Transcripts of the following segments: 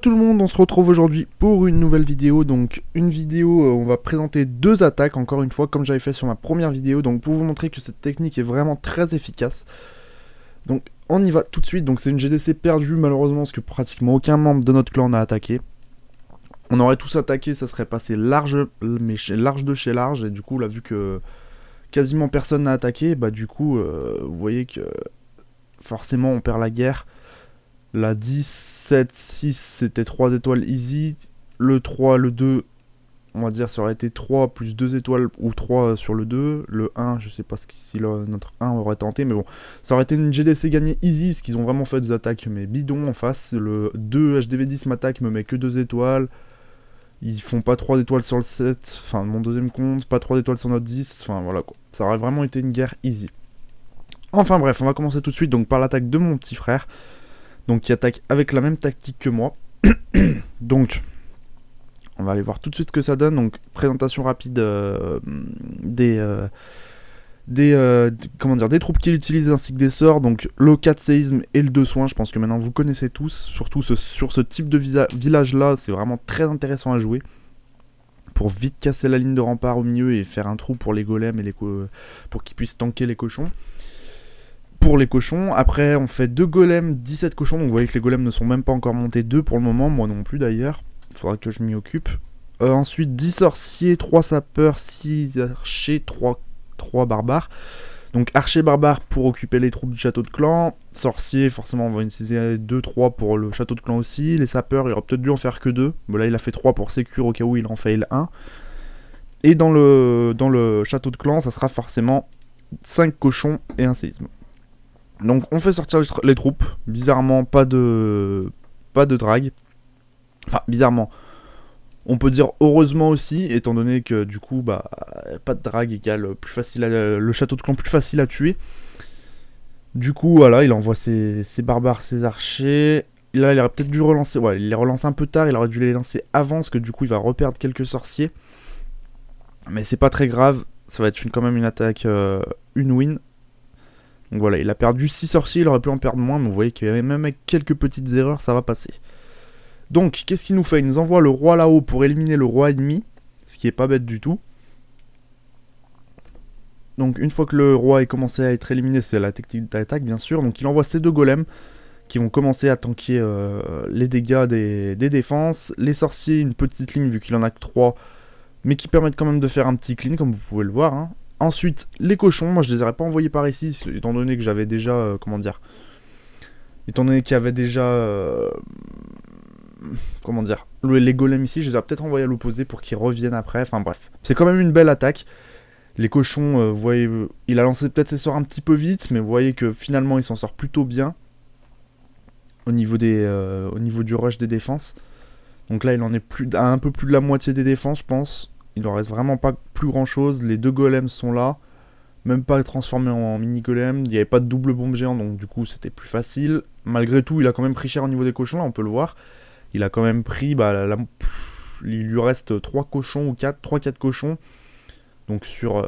tout le monde, on se retrouve aujourd'hui pour une nouvelle vidéo. Donc une vidéo, on va présenter deux attaques encore une fois comme j'avais fait sur ma première vidéo. Donc pour vous montrer que cette technique est vraiment très efficace. Donc on y va tout de suite. Donc c'est une GDC perdue malheureusement parce que pratiquement aucun membre de notre clan n'a attaqué. On aurait tous attaqué, ça serait passé large, mais large de chez large. Et du coup là vu que quasiment personne n'a attaqué, bah du coup vous voyez que forcément on perd la guerre. La 10, 7, 6 c'était 3 étoiles easy. Le 3, le 2, on va dire ça aurait été 3 plus 2 étoiles ou 3 sur le 2. Le 1, je sais pas si notre 1 aurait tenté, mais bon, ça aurait été une GDC gagnée easy parce qu'ils ont vraiment fait des attaques mais bidons en face. Le 2 HDV10 m'attaque, me met que 2 étoiles. Ils font pas 3 étoiles sur le 7, enfin mon deuxième compte, pas 3 étoiles sur notre 10, enfin voilà quoi. Ça aurait vraiment été une guerre easy. Enfin bref, on va commencer tout de suite donc par l'attaque de mon petit frère. Donc qui attaque avec la même tactique que moi. Donc on va aller voir tout de suite ce que ça donne. Donc présentation rapide des troupes qu'il utilise ainsi que des sorts. Donc le 4 séisme et le 2 soins, je pense que maintenant vous connaissez tous. Surtout sur ce type de village là, c'est vraiment très intéressant à jouer. Pour vite casser la ligne de rempart au milieu et faire un trou pour les golems et pour qu'ils puissent tanker les cochons. Pour les cochons, après on fait 2 golems, 17 cochons, donc vous voyez que les golems ne sont même pas encore montés 2 pour le moment, moi non plus d'ailleurs, il faudra que je m'y occupe. Ensuite 10 sorciers, 3 sapeurs, 6 archers, 3 barbares. Donc archers barbares pour occuper les troupes du château de clan, sorciers forcément on va utiliser 2-3 pour le château de clan aussi, les sapeurs il aurait peut-être dû en faire que 2, bon là il a fait 3 pour sécure au cas où il en fail 1. Et dans le château de clan ça sera forcément 5 cochons et un séisme. Donc on fait sortir les troupes, bizarrement pas de drag. Enfin bizarrement, on peut dire heureusement aussi, étant donné que du coup bah pas de drag égale plus facile le château de clan plus facile à tuer. Du coup voilà, il envoie ses barbares, ses archers. Là il aurait peut-être dû relancer, ouais il les relance un peu tard, il aurait dû les lancer avant parce que du coup il va reperdre quelques sorciers. Mais c'est pas très grave, ça va être quand même une attaque, une win. Donc voilà, il a perdu 6 sorciers, il aurait pu en perdre moins, mais vous voyez que même avec quelques petites erreurs, ça va passer. Donc, qu'est-ce qu'il nous fait? Il nous envoie le roi là-haut pour éliminer le roi ennemi, ce qui est pas bête du tout. Donc, une fois que le roi est commencé à être éliminé, c'est la technique d'attaque, bien sûr. Donc, il envoie ces 2 golems qui vont commencer à tanker les dégâts des défenses. Les sorciers, une petite ligne vu qu'il en a que 3, mais qui permettent quand même de faire un petit clean, comme vous pouvez le voir, hein. Ensuite, les cochons, moi je les aurais pas envoyés par ici, étant donné que j'avais déjà, étant donné qu'il y avait déjà, les golems ici, je les aurais peut-être envoyés à l'opposé pour qu'ils reviennent après, enfin bref. C'est quand même une belle attaque. Les cochons, vous voyez, il a lancé peut-être ses sorts un petit peu vite, mais vous voyez que finalement il s'en sort plutôt bien au niveau du rush des défenses. Donc là il en est à un peu plus de la moitié des défenses, je pense. Il en reste vraiment pas plus grand chose, les 2 golems sont là, même pas transformés en mini golem, il n'y avait pas de double bombe géant donc du coup c'était plus facile. Malgré tout il a quand même pris cher au niveau des cochons, là on peut le voir. Il a quand même pris, il lui reste 3 cochons ou 3-4 cochons. Donc sur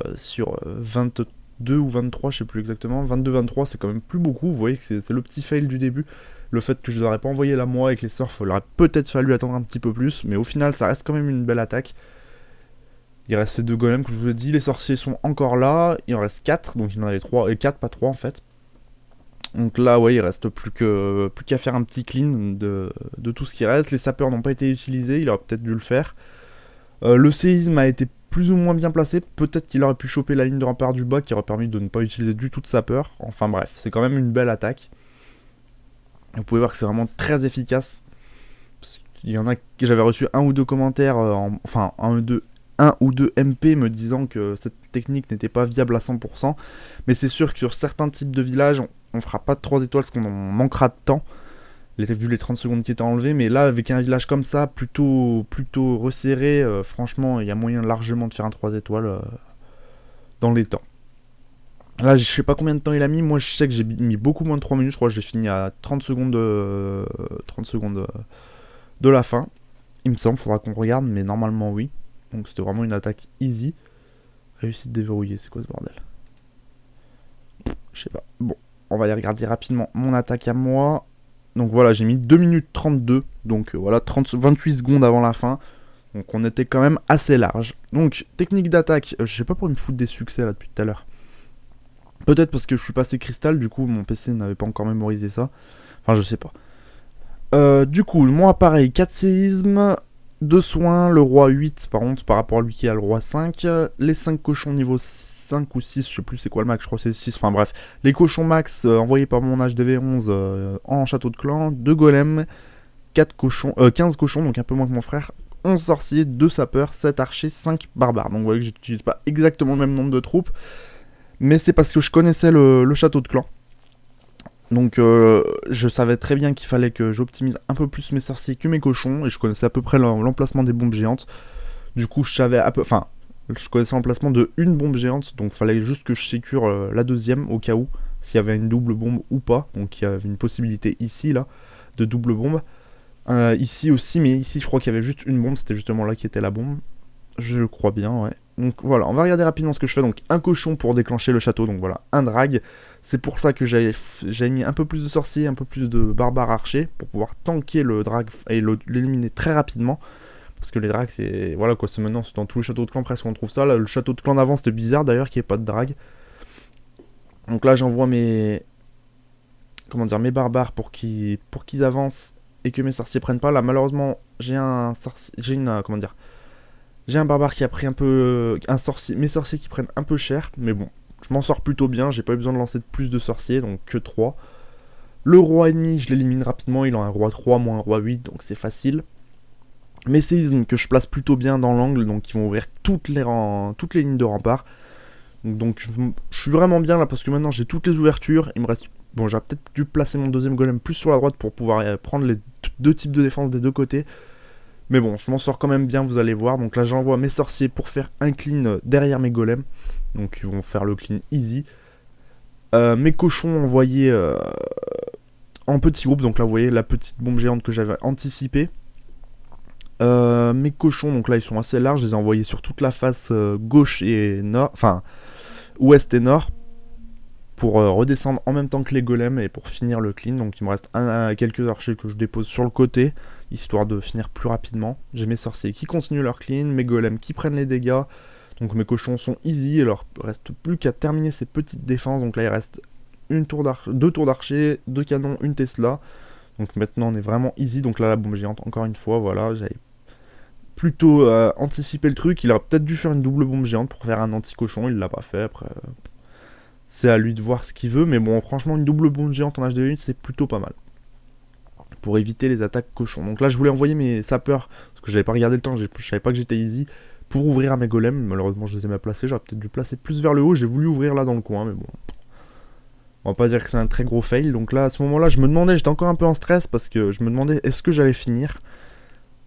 22 ou 23, je sais plus exactement, 22-23 c'est quand même plus beaucoup, vous voyez que c'est le petit fail du début. Le fait que je n'aurais pas envoyé la moi avec les sorts, il aurait peut-être fallu attendre un petit peu plus, mais au final ça reste quand même une belle attaque. Il reste ces 2 golems que je vous ai dit, les sorciers sont encore là, il en reste 4, donc il en avait 3, et 4, pas 3 en fait. Donc là, ouais, il reste plus qu'à faire un petit clean de tout ce qui reste. Les sapeurs n'ont pas été utilisés, il aurait peut-être dû le faire. Le séisme a été plus ou moins bien placé, peut-être qu'il aurait pu choper la ligne de rempart du bas qui aurait permis de ne pas utiliser du tout de sapeur. Enfin bref, c'est quand même une belle attaque. Vous pouvez voir que c'est vraiment très efficace. Il y en a que j'avais reçu 1 ou 2 commentaires, enfin 1 ou 2 MP me disant que cette technique n'était pas viable à 100%. Mais c'est sûr que sur certains types de villages, on fera pas de 3 étoiles parce qu'on en manquera de temps. Vu les 30 secondes qui étaient enlevées. Mais là, avec un village comme ça, plutôt resserré, franchement, il y a moyen largement de faire un 3 étoiles dans les temps. Là, je sais pas combien de temps il a mis. Moi, je sais que j'ai mis beaucoup moins de 3 minutes. Je crois que j'ai fini à 30 secondes, de la fin. Il me semble, faudra qu'on regarde, mais normalement, oui. Donc c'était vraiment une attaque easy. Réussite déverrouillée, c'est quoi ce bordel? Je sais pas. Bon, on va aller regarder rapidement mon attaque à moi. Donc voilà, j'ai mis 2 minutes 32, donc voilà, 28 secondes avant la fin. Donc on était quand même assez large. Donc, technique d'attaque, je sais pas pour me foutre des succès là depuis tout à l'heure. Peut-être parce que je suis passé cristal, du coup mon PC n'avait pas encore mémorisé ça. Enfin, je sais pas. Du coup, moi pareil, 4 séismes, 2 soins, le roi 8 par contre, par rapport à lui qui a le roi 5. Les 5 cochons niveau 5 ou 6, je sais plus c'est quoi le max, je crois que c'est 6. Enfin bref, les cochons max envoyés par mon HDV11 en château de clan, 2 golems, 4 cochons, 15 cochons, donc un peu moins que mon frère. 11 sorciers, 2 sapeurs, 7 archers, 5 barbares. Donc vous voyez que j'utilise pas exactement le même nombre de troupes. Mais c'est parce que je connaissais le château de clan. Donc je savais très bien qu'il fallait que j'optimise un peu plus mes sorciers que mes cochons. Et je connaissais à peu près l'emplacement des bombes géantes. Du coup je savais à peu... Enfin, je connaissais l'emplacement de une bombe géante. Donc il fallait juste que je sécure la deuxième au cas où. S'il y avait une double bombe ou pas. Donc il y avait une possibilité ici là de double bombe. Ici aussi, mais ici je crois qu'il y avait juste une bombe, c'était justement là qui était la bombe. Je crois bien, ouais. Donc voilà, on va regarder rapidement ce que je fais. Donc un cochon pour déclécher le château, donc voilà, un drag. C'est pour ça que j'avais mis un peu plus de sorciers, un peu plus de barbares archers, pour pouvoir tanker le drag et l'éliminer très rapidement. Parce que les drags, c'est... Voilà quoi, c'est maintenant, c'est dans tous les châteaux de clan presque on trouve ça. Là, le château de clan d'avant, c'était bizarre d'ailleurs qu'il n'y ait pas de drag. Donc là, j'envoie mes... Comment dire, mes barbares pour qu'ils avancent et que mes sorciers prennent pas. Là, malheureusement, j'ai un sorcier, comment dire, j'ai un barbare qui a pris un peu mes sorciers qui prennent un peu cher, mais bon, je m'en sors plutôt bien. J'ai pas eu besoin de lancer plus de sorciers, donc que 3. Le roi ennemi, je l'élimine rapidement. Il a un roi 3 moins un roi 8, donc c'est facile. Mes séismes que je place plutôt bien dans l'angle, donc ils vont ouvrir toutes les lignes de rempart. Donc je suis vraiment bien là parce que maintenant j'ai toutes les ouvertures. Il me reste... Bon, j'aurais peut-être dû placer mon deuxième golem plus sur la droite pour pouvoir prendre les deux types de défense des deux côtés. Mais bon, je m'en sors quand même bien, vous allez voir. Donc là, j'envoie mes sorciers pour faire un clean derrière mes golems. Donc ils vont faire le clean easy. Mes cochons envoyés en petits groupes. Donc là, vous voyez la petite bombe géante que j'avais anticipée. Mes cochons, donc là, ils sont assez larges. Je les ai envoyés sur toute la face gauche et nord. Enfin, ouest et nord. Pour redescendre en même temps que les golems et pour finir le clean. Donc il me reste quelques archers que je dépose sur le côté, histoire de finir plus rapidement. J'ai mes sorciers qui continuent leur clean, mes golems qui prennent les dégâts. Donc mes cochons sont easy, il leur reste plus qu'à terminer ces petites défenses. Donc là il reste 2 tours d'archer, 2 canons, une Tesla. Donc maintenant on est vraiment easy. Donc là la bombe géante, encore une fois, voilà, j'avais plutôt anticipé le truc. Il aurait peut-être dû faire une double bombe géante pour faire un anti-cochon, il l'a pas fait après... C'est à lui de voir ce qu'il veut, mais bon, franchement, une double bombe géante en HDV1, c'est plutôt pas mal. Pour éviter les attaques cochons. Donc là, je voulais envoyer mes sapeurs, parce que j'avais pas regardé le temps, je savais pas que j'étais easy, pour ouvrir à mes golems. Malheureusement, je les ai mal placés, j'aurais peut-être dû placer plus vers le haut, j'ai voulu ouvrir là dans le coin, mais bon. On va pas dire que c'est un très gros fail. Donc là, à ce moment-là, je me demandais, j'étais encore un peu en stress, parce que je me demandais, est-ce que j'allais finir?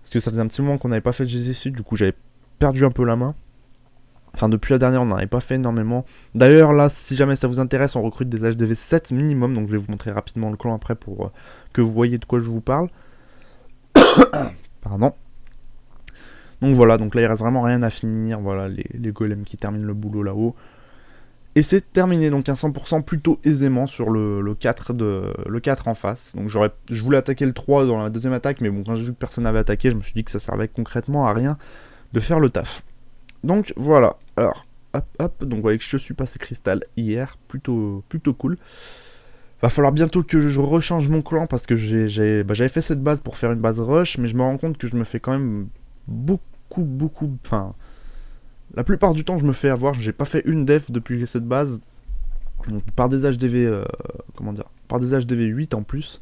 Parce que ça faisait un petit moment qu'on n'avait pas fait de GZ Sud, du coup, j'avais perdu un peu la main. Enfin, depuis la dernière, on n'en avait pas fait énormément. D'ailleurs, là, si jamais ça vous intéresse, on recrute des HDV 7 minimum. Donc, je vais vous montrer rapidement le clan après pour que vous voyez de quoi je vous parle. Pardon. Donc, voilà. Donc là, il reste vraiment rien à finir. Voilà, les golems qui terminent le boulot là-haut. Et c'est terminé. Donc, un 100% plutôt aisément sur le 4 en face. Donc, je voulais attaquer le 3 dans la deuxième attaque. Mais bon, quand j'ai vu que personne n'avait attaqué, je me suis dit que ça servait concrètement à rien de faire le taf. Donc voilà, alors, hop, donc vous voyez que je suis passé cristal hier, plutôt cool. Va falloir bientôt que je rechange mon clan parce que j'avais fait cette base pour faire une base rush, mais je me rends compte que je me fais quand même beaucoup, enfin, la plupart du temps je me fais avoir, j'ai pas fait une def depuis cette base, donc par des HDV, par des HDV 8 en plus.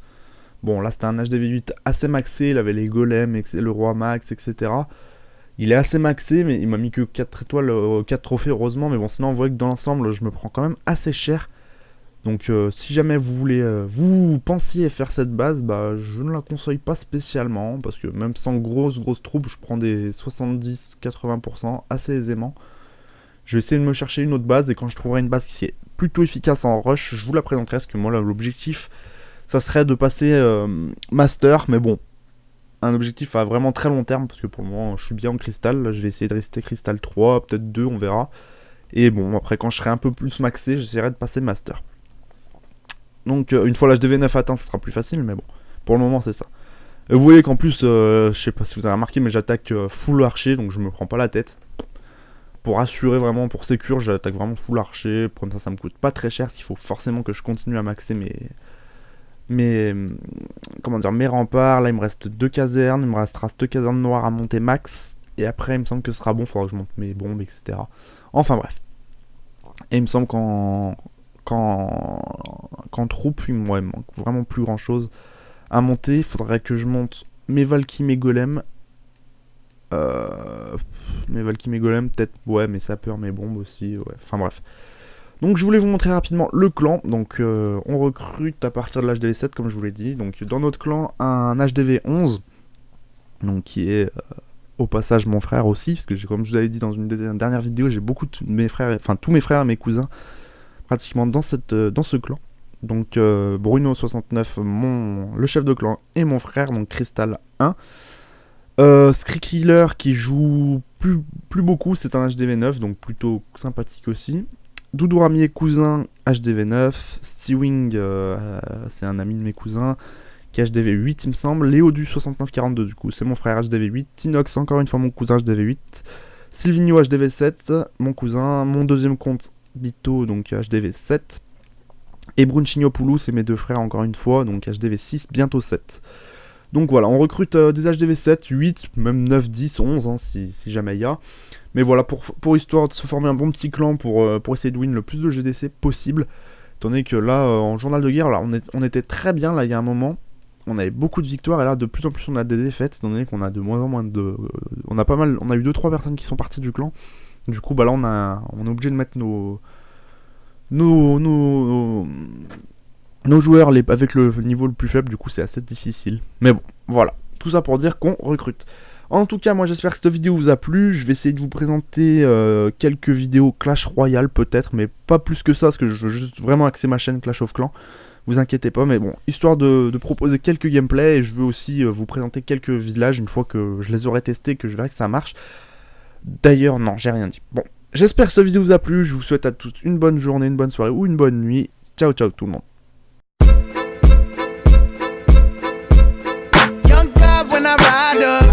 Bon là c'était un HDV 8 assez maxé, il avait les golems, le roi max, etc. Il est assez maxé, mais il m'a mis que 4 étoiles, 4 trophées, heureusement. Mais bon, sinon, on voit que dans l'ensemble, je me prends quand même assez cher. Donc, si jamais vous voulez, vous pensiez faire cette base, bah, je ne la conseille pas spécialement. Parce que même sans grosses troupes, je prends des 70-80% assez aisément. Je vais essayer de me chercher une autre base. Et quand je trouverai une base qui est plutôt efficace en rush, je vous la présenterai. Parce que moi, là, l'objectif, ça serait de passer master. Mais bon. Un objectif à vraiment très long terme, parce que pour le moment je suis bien en cristal, là, je vais essayer de rester cristal 3, peut-être 2, on verra. Et bon, après quand je serai un peu plus maxé, j'essaierai de passer master. Donc une fois l'HDV 9 atteint, ce sera plus facile, mais bon. Pour le moment, c'est ça. Et vous voyez qu'en plus, je sais pas si vous avez remarqué, mais j'attaque full archer, donc je me prends pas la tête. Pour assurer vraiment, pour sécure, j'attaque vraiment full archer. Comme ça me coûte pas très cher, s'il faut forcément que je continue à maxer mes remparts. Là, il me reste 2 casernes, il me restera 2 casernes noires à monter max. Et après, il me semble que ce sera bon, il faudra que je monte mes bombes, etc. Enfin bref. Et il me semble qu'en troupe, il me manque vraiment plus grand chose à monter. Il faudrait que je monte mes Valky, mes golems. Mes Valky, mes golems, peut-être, ouais, mes sapeurs, mes bombes aussi, ouais. Enfin bref. Donc je voulais vous montrer rapidement le clan. Donc on recrute à partir de l'HDV 7, comme je vous l'ai dit. Donc dans notre clan, un HDV 11, donc qui est au passage mon frère aussi, parce que comme je vous avais dit dans une dernière vidéo, j'ai beaucoup de mes frères, enfin tous mes frères et mes cousins pratiquement dans ce clan. Donc Bruno 69, le chef de clan, et mon frère, donc Crystal 1. Screekiller qui joue plus beaucoup, c'est un HDV 9, donc plutôt sympathique aussi. Doudou Ramier cousin, HDV 9. Steewing, c'est un ami de mes cousins, qui est HDV 8 il me semble. Léo du 6942 du coup, c'est mon frère HDV 8. Tinox, encore une fois mon cousin HDV 8. Sylvinho HDV 7, mon cousin. Mon deuxième compte Bito, donc HDV 7. Et Brunchinho c'est mes deux frères encore une fois, donc HDV 6, bientôt 7. Donc voilà, on recrute des HDV 7, 8, même 9, 10, 11, hein, si jamais il y a. Mais voilà, pour histoire de se former un bon petit clan, pour essayer de win le plus de GDC possible. Étant donné que là, en journal de guerre, là, on était très bien, là, il y a un moment. On avait beaucoup de victoires, et là, de plus en plus, on a des défaites, étant donné qu'on a de moins en moins de... on a eu 2-3 personnes qui sont parties du clan. Du coup, bah là, on est obligé de mettre nos joueurs avec le niveau le plus faible, du coup c'est assez difficile. Mais bon, voilà, tout ça pour dire qu'on recrute. En tout cas, moi j'espère que cette vidéo vous a plu. Je vais essayer de vous présenter quelques vidéos Clash Royale peut-être, mais pas plus que ça, parce que je veux juste vraiment axer ma chaîne Clash of Clans. Vous inquiétez pas, mais bon, histoire de proposer quelques gameplays, et je veux aussi vous présenter quelques villages une fois que je les aurai testés, que je verrai que ça marche. D'ailleurs, non, j'ai rien dit. Bon, j'espère que cette vidéo vous a plu. Je vous souhaite à tous une bonne journée, une bonne soirée ou une bonne nuit. Ciao, ciao tout le monde. When I ride up